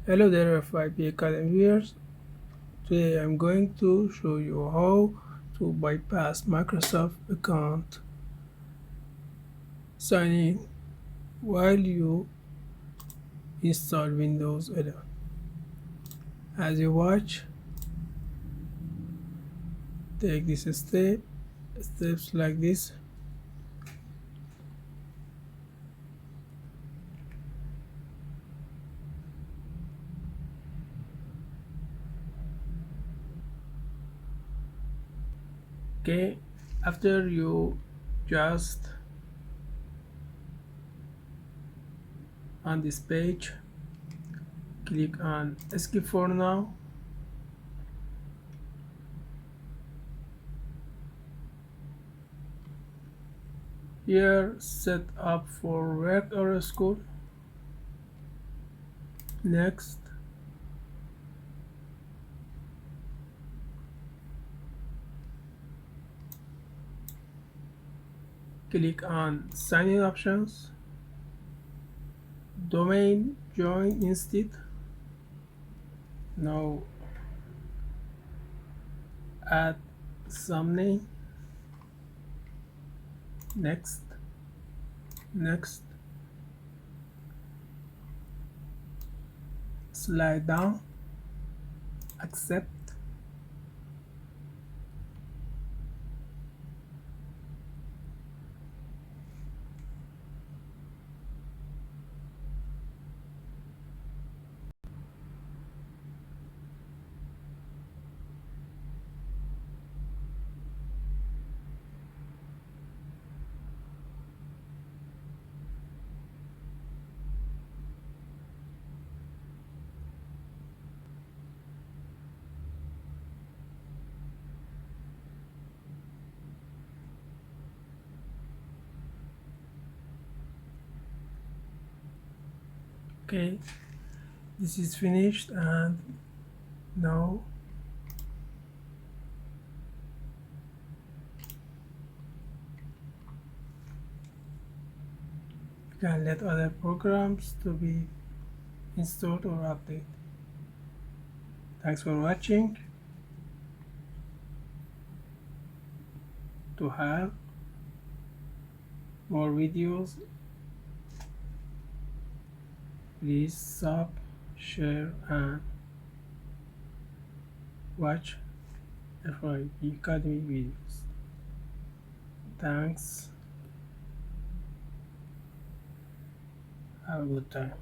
Hello there, FYP-academy viewers. Today I'm going to show you how to bypass Microsoft account sign in while you install Windows 11. As you watch, take this steps like this. Okay, after you just on this page, click on Escape for now. Here, set up for work or school. Next, click on sign in options, domain join instead. Now add some name. Next, slide down, accept. Okay, this is finished, and now you can let other programs to be installed or updated. Thanks for watching. To have more videos, please sub, share, and watch FYP-academy videos. Thanks. Have a good time.